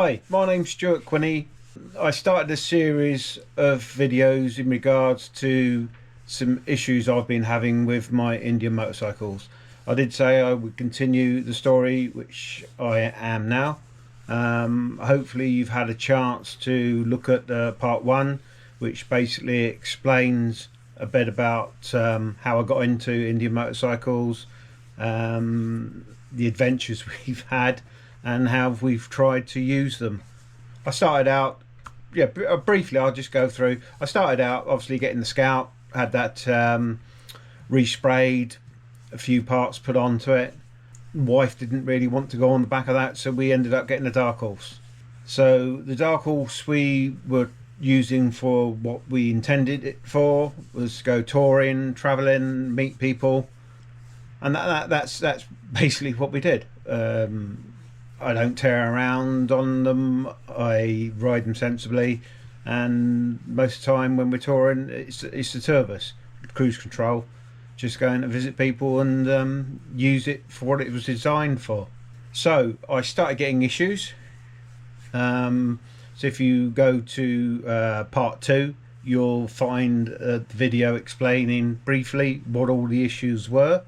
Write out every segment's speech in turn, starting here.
Hi, my name's Stuart Quinn. I started a series of videos in regards to some issues I've been having with my Indian motorcycles. I did say I would continue the story, which I am now. Hopefully you've had a chance to look at part one, which basically explains a bit about how I got into Indian motorcycles, the adventures we've had, and how we've tried to use them. I started out, briefly I'll just go through. I started out obviously getting the Scout, had that resprayed, a few parts put onto it. Wife didn't really want to go on the back of that, so we ended up getting a Darkhorse. So the Darkhorse we were using for what we intended it for, was go touring, travelling, meet people, and that's basically what we did. I don't tear around on them, I ride them sensibly, and most of the time when we're touring it's the two of us, cruise control, just going to visit people and use it for what it was designed for. So I started getting issues. So if you go to part two, you'll find a video explaining briefly what all the issues were.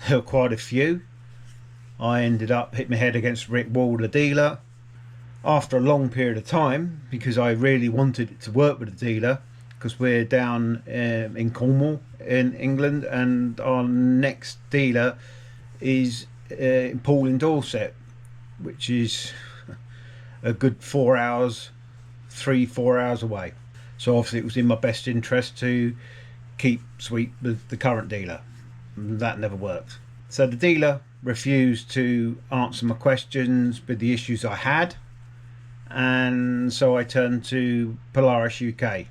There were quite a few. I ended up hitting my head against a brick wall of the dealer after a long period of time, because I really wanted it to work with the dealer, because we're down in Cornwall in England, and our next dealer is in Poole in Dorset, which is a good 4 hours, 3-4 hours away. So obviously it was in my best interest to keep sweet with the current dealer. That never worked. So the dealer refused to answer my questions with the issues I had, and so I turned to Polaris UK.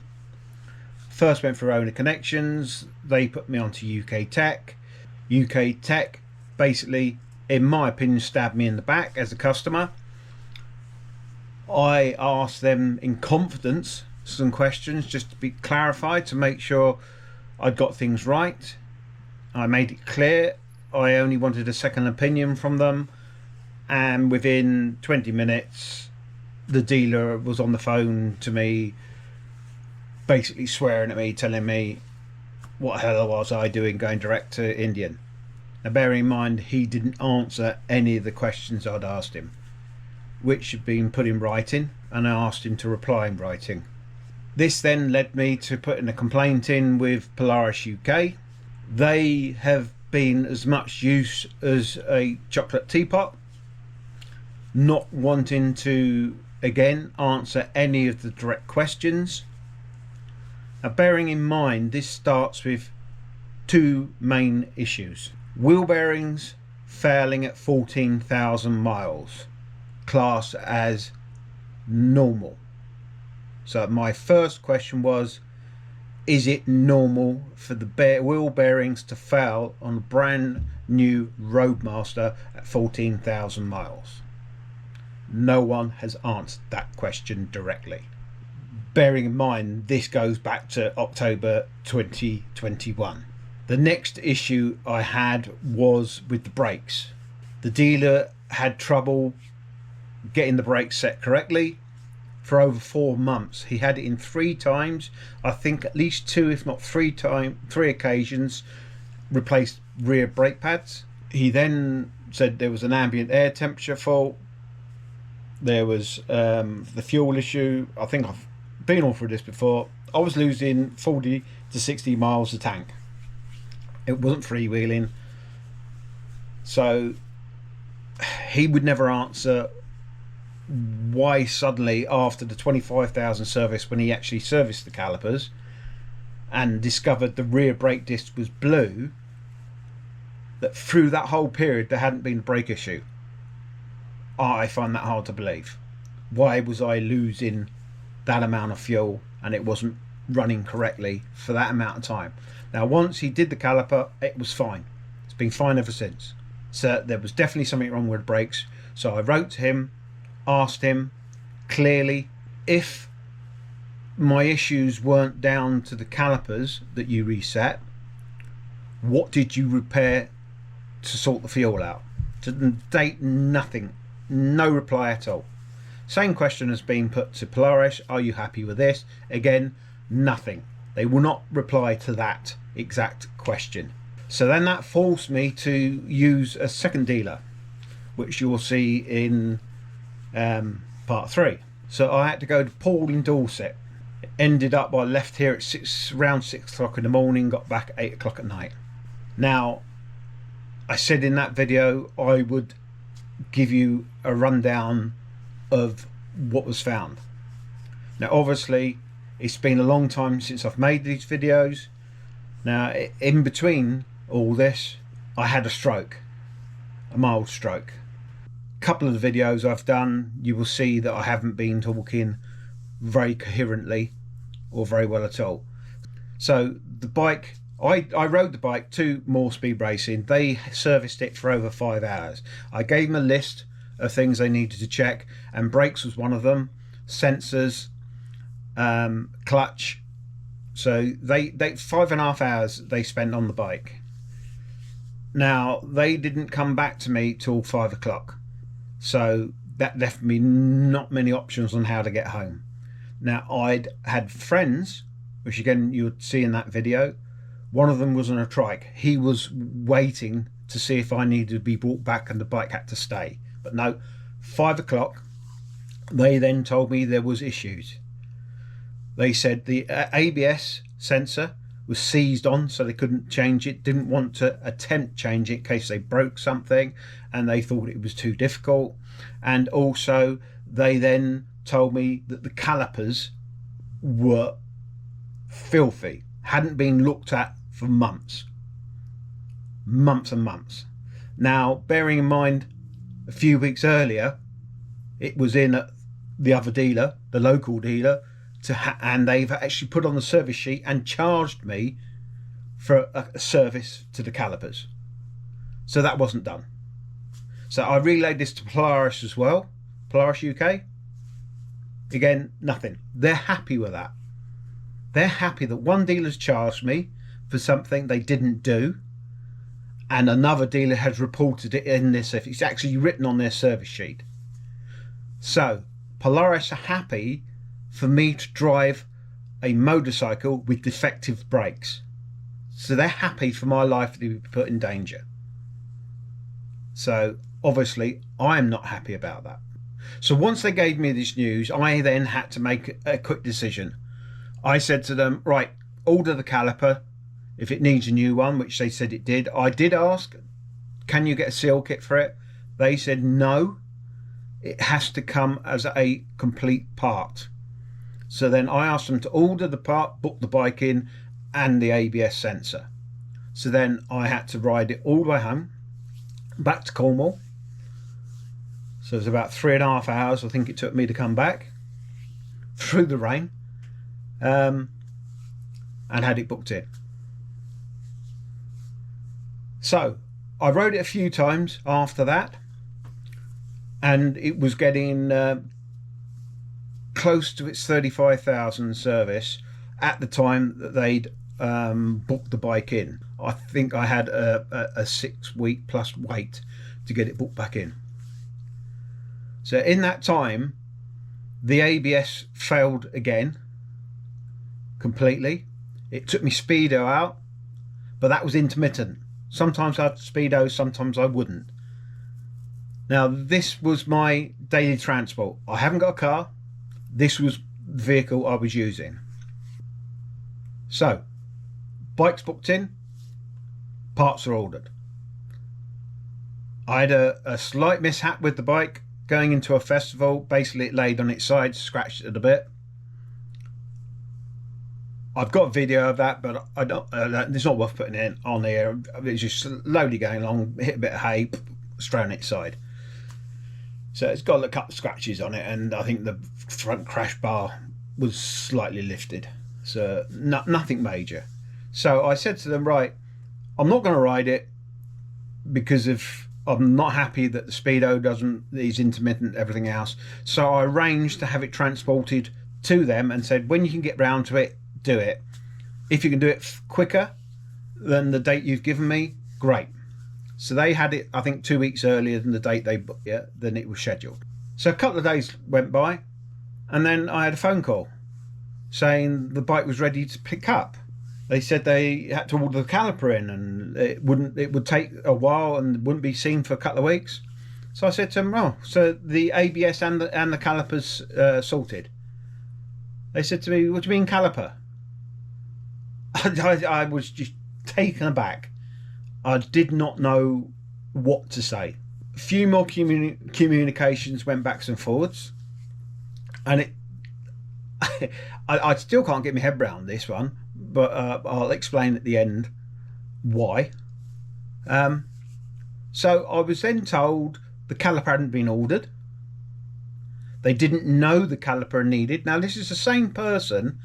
First went for owner connections. They put me onto UK Tech. UK Tech basically, in my opinion, stabbed me in the back as a customer. I asked them in confidence some questions just to be clarified, to make sure I'd got things right. I made it clear I only wanted a second opinion from them, and within 20 minutes the dealer was on the phone to me, basically swearing at me, telling me what the hell was I doing going direct to Indian. Now bearing in mind, he didn't answer any of the questions I'd asked him, which had been put in writing, and I asked him to reply in writing. This then led me to putting a complaint in with Polaris UK. They have been as much use as a chocolate teapot, not wanting to again answer any of the direct questions. Now bearing in mind, this starts with two main issues: wheel bearings failing at 14,000 miles, classed as normal. So my first question was, is it normal for the wheel bearings to fail on a brand new Roadmaster at 14,000 miles? No one has answered that question directly. Bearing in mind, this goes back to October 2021. The next issue I had was with the brakes. The dealer had trouble getting the brakes set correctly. For over 4 months, he had it in 3 times, I think at least 2 if not 3 occasions, replaced rear brake pads. He then said there was an ambient air temperature fault, there was the fuel issue. I think I've been all through this before. I was losing 40 to 60 miles a tank. It wasn't freewheeling. So he would never answer why suddenly, after the 25,000 service, when he actually serviced the calipers and discovered the rear brake disc was blue, that through that whole period there hadn't been a brake issue. I find that hard to believe. Why was I losing that amount of fuel and it wasn't running correctly for that amount of time? Now once he did the caliper, it was fine. It's been fine ever since. So there was definitely something wrong with the brakes. So I wrote to him, asked him clearly, if my issues weren't down to the calipers that you reset, what did you repair to sort the fuel out? To date, nothing, no reply at all. Same question has been put to Polaris. Are you happy with this? Again, nothing. They will not reply to that exact question. So then that forced me to use a second dealer, which you'll see in part 3. So I had to go to Paul in Dorset. Ended up, I left here at around 6 o'clock in the morning, got back at 8 o'clock at night. Now, I said in that video I would give you a rundown of what was found. Now obviously it's been a long time since I've made these videos. Now in between all this I had a stroke, a mild stroke. A couple of the videos I've done, you will see that I haven't been talking very coherently or very well at all. So the bike, I rode the bike to More Speed Racing. They serviced it for over 5 hours. I gave them a list of things they needed to check, and brakes was one of them, sensors, clutch. So they 5.5 hours they spent on the bike. Now they didn't come back to me till 5 o'clock, so that left me not many options on how to get home. Now I'd had friends, which again you would see in that video. One of them was on a trike. He was waiting to see if I needed to be brought back and the bike had to stay. But no, 5 o'clock, they then told me there was issues. They said the ABS sensor was seized on, so they couldn't change it, didn't want to attempt change it in case they broke something, and they thought it was too difficult. And also they then told me that the calipers were filthy, hadn't been looked at for months and months. Now bearing in mind a few weeks earlier it was in at the other dealer, the local dealer, and they've actually put on the service sheet and charged me for a service to the calipers. So that wasn't done. So I relayed this to Polaris as well, Polaris UK. Again, nothing. They're happy with that. They're happy that one dealer's charged me for something they didn't do, and another dealer has reported it in this. It's actually written on their service sheet. So Polaris are happy for me to drive a motorcycle with defective brakes. So they're happy for my life to be put in danger. So obviously I'm not happy about that. So once they gave me this news, I then had to make a quick decision. I said to them, right, order the caliper if it needs a new one, which they said it did. I did ask, can you get a seal kit for it? They said no, it has to come as a complete part. So then I asked them to order the part, book the bike in, and the ABS sensor. So then I had to ride it all the way home, back to Cornwall. So it was about 3.5 hours I think it took me to come back through the rain, and had it booked in. So I rode it a few times after that, and it was getting close to its 35,000 service at the time that they'd booked the bike in. I think I had a 6-week plus wait to get it booked back in. So in that time the ABS failed again completely. It took me speedo out, but that was intermittent. Sometimes I'd speedo, sometimes I wouldn't. Now this was my daily transport. I haven't got a car. This was the vehicle I was using. So bike's booked in, parts are ordered. I had a slight mishap with the bike going into a festival. Basically it laid on its side, scratched it a bit. I've got a video of that, but I don't. It's not worth putting it on here. It's just slowly going along, hit a bit of hay, straight on its side. So it's got a couple of scratches on it, and I think the front crash bar was slightly lifted. So nothing major. So I said to them, right, I'm not going to ride it because I'm not happy that the speedo is intermittent, everything else. So I arranged to have it transported to them and said, when you can get round to it, do it. If you can do it quicker than the date you've given me, great. So they had it, I think, 2 weeks earlier than the date than it was scheduled. So a couple of days went by, and then I had a phone call saying the bike was ready to pick up. They said they had to order the caliper in, and it would take a while and wouldn't be seen for a couple of weeks. So I said to them, "Oh, so the ABS and the calipers sorted?" They said to me, "What do you mean caliper?" I was just taken aback. I did not know what to say. A few more communications went backs and forwards, and I still can't get my head around this one, but I'll explain at the end why. So I was then told the caliper hadn't been ordered. They didn't know the caliper needed. Now, this is the same person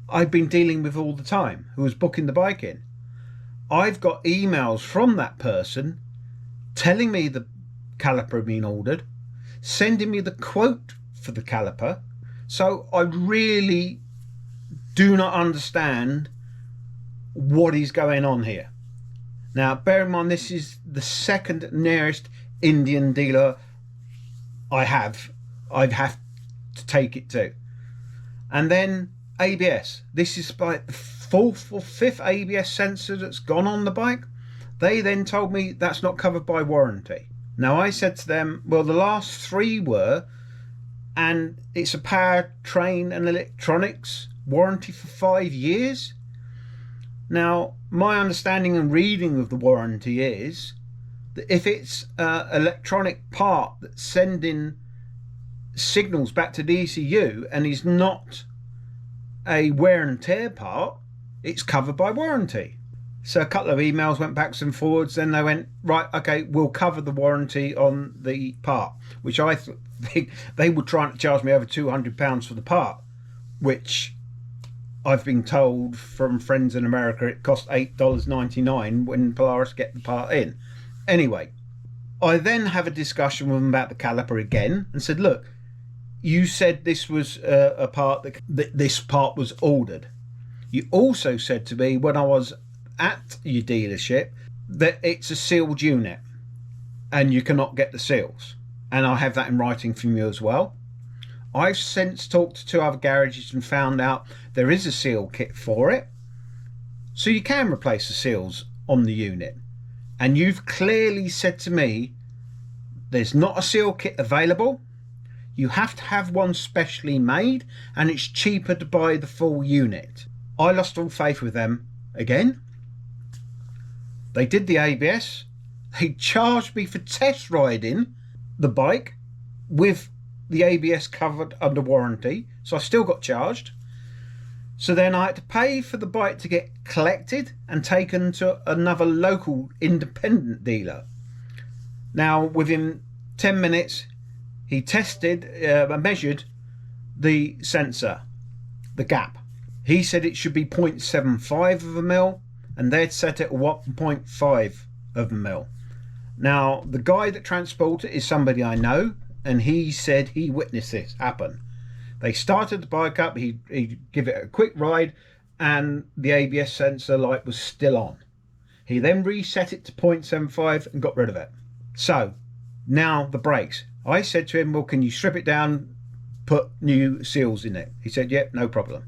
I've been dealing with all the time who was booking the bike in. I've got emails from that person telling me the caliper had been ordered, sending me the quote for the caliper. So I really do not understand what is going on here. Now, bear in mind, this is the second nearest Indian dealer I'd have to take it to. And then ABS. This is like the fourth or fifth ABS sensor that's gone on the bike. They then told me that's not covered by warranty. Now, I said to them, well, the last three were, and it's a powertrain and electronics warranty for 5 years. Now, my understanding and reading of the warranty is that if it's an electronic part that's sending signals back to the ECU and is not a wear and tear part, it's covered by warranty. So a couple of emails went backs and forwards. Then they went, right, okay, we'll cover the warranty on the part, which I think they were trying to charge me over £200 for the part, which I've been told from friends in America it cost $8.99 when Polaris get the part in. Anyway, I then have a discussion with them about the caliper again and said, look, you said this was a part that this part was ordered. You also said to me when I was at your dealership that it's a sealed unit and you cannot get the seals, and I have that in writing from you as well. I've since talked to 2 other garages and found out there is a seal kit for it, so you can replace the seals on the unit. And you've clearly said to me there's not a seal kit available. You have to have one specially made, and it's cheaper to buy the full unit. I lost all faith with them again. They did the ABS. They charged me for test riding the bike with the ABS covered under warranty, so I still got charged. So then I had to pay for the bike to get collected and taken to another local independent dealer. Now, within 10 minutes, he tested and measured the sensor, the gap. He said it should be 0.75 of a mil, and they'd set it at 1.5 of a mil. Now, the guy that transported is somebody I know, and he said he witnessed this happen. They started the bike up, he'd give it a quick ride, and the ABS sensor light was still on. He then reset it to 0.75 and got rid of it. So, now the brakes. I said to him, well, can you strip it down, put new seals in it? He said, yep, no problem.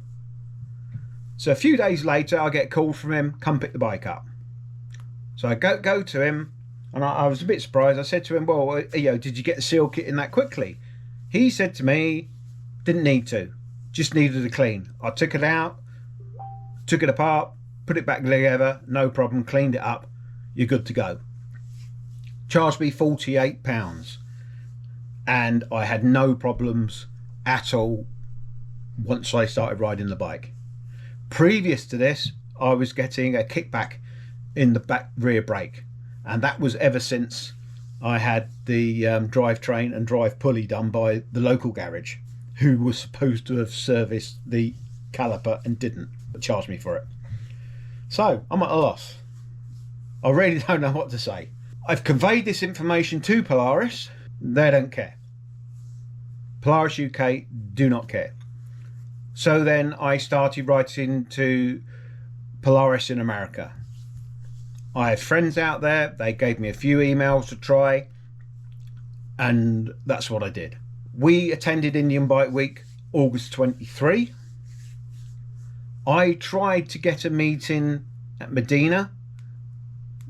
So a few days later, I get a call from him, come pick the bike up. So I go to him, and I was a bit surprised. I said to him, well, did you get the seal kit in that quickly? He said to me, didn't need to, just needed a clean. I took it out, took it apart, put it back together, no problem, cleaned it up, you're good to go. Charged me £48, and I had no problems at all once I started riding the bike. Previous to this, I was getting a kickback in the back rear brake, and that was ever since I had the drivetrain and drive pulley done by the local garage, who was supposed to have serviced the caliper and didn't, but charged me for it. So I'm at a loss. I really don't know what to say. I've conveyed this information to Polaris. They don't care. Polaris UK do not care. So then I started writing to Polaris in America. I have friends out there. They gave me a few emails to try, and that's what I did. We attended Indian Bike Week August 23. I tried to get a meeting at Medina,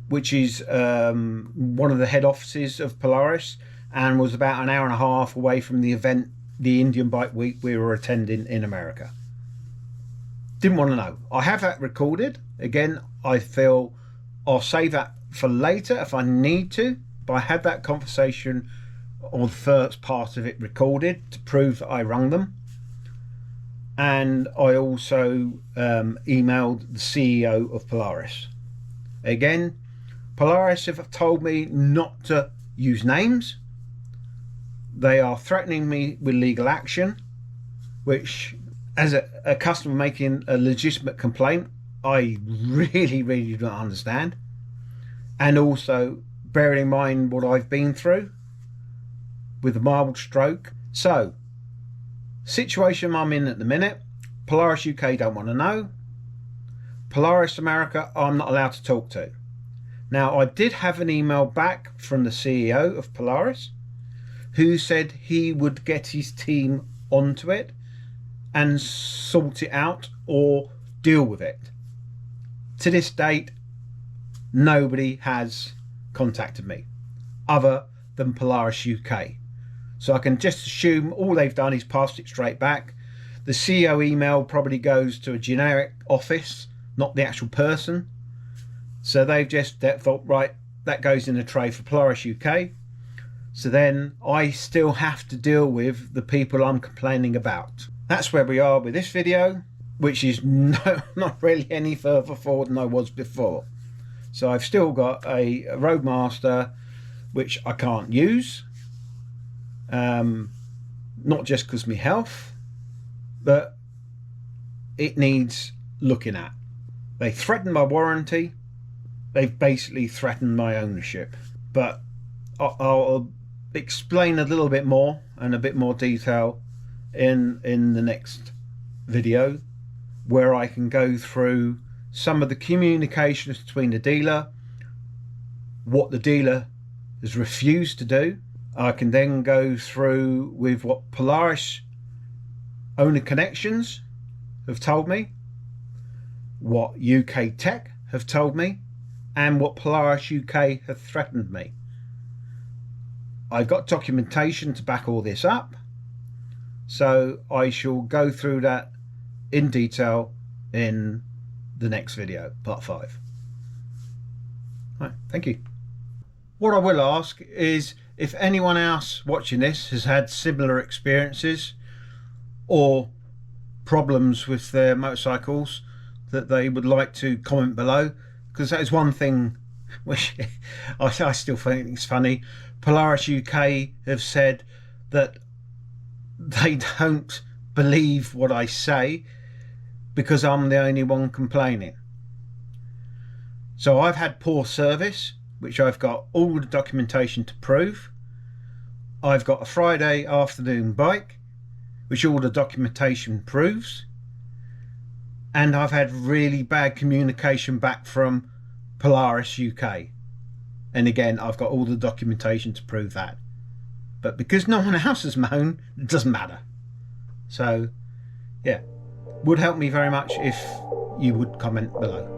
which is one of the head offices of Polaris, and was about an hour and a half away from the event, the Indian Bike Week we were attending in America. Didn't want to know. I have that recorded. Again, I feel I'll save that for later if I need to, but I had that conversation, or the first part of it, recorded to prove that I rung them. And I also emailed the CEO of Polaris. Again, Polaris have told me not to use names. They are threatening me with legal action, which, as a customer making a legitimate complaint, I really don't understand. And also, bearing in mind what I've been through with a mild stroke. So, situation I'm in at the minute, Polaris UK don't want to know. Polaris America, I'm not allowed to talk to. Now, I did have an email back from the CEO of Polaris, who said he would get his team onto it and sort it out or deal with it. To this date, nobody has contacted me other than Polaris UK. So I can just assume all they've done is passed it straight back. The CEO email probably goes to a generic office, not the actual person. So they've just thought, right, that goes in a tray for Polaris UK. So then I still have to deal with the people I'm complaining about. That's where we are with this video, which is not really any further forward than I was before. So I've still got a Roadmaster, which I can't use. Not just because of my health, but it needs looking at. They threatened my warranty. They've basically threatened my ownership. But I'll explain a little bit more and a bit more detail in the next video, where I can go through some of the communications between the dealer, what the dealer has refused to do. I can then go through with what Polaris owner connections have told me, what UK Tech have told me, and what Polaris UK have threatened me. I've got documentation to back all this up, so I shall go through that in detail in the next video, part 5. Right, thank you. What I will ask is if anyone else watching this has had similar experiences or problems with their motorcycles, that they would like to comment below, because that is one thing which I still think is funny. Polaris UK have said that they don't believe what I say because I'm the only one complaining. So I've had poor service, which I've got all the documentation to prove. I've got a Friday afternoon bike, which all the documentation proves. And I've had really bad communication back from Polaris UK. And again, I've got all the documentation to prove that. But because no one else has moaned, it doesn't matter. So, yeah, would help me very much if you would comment below.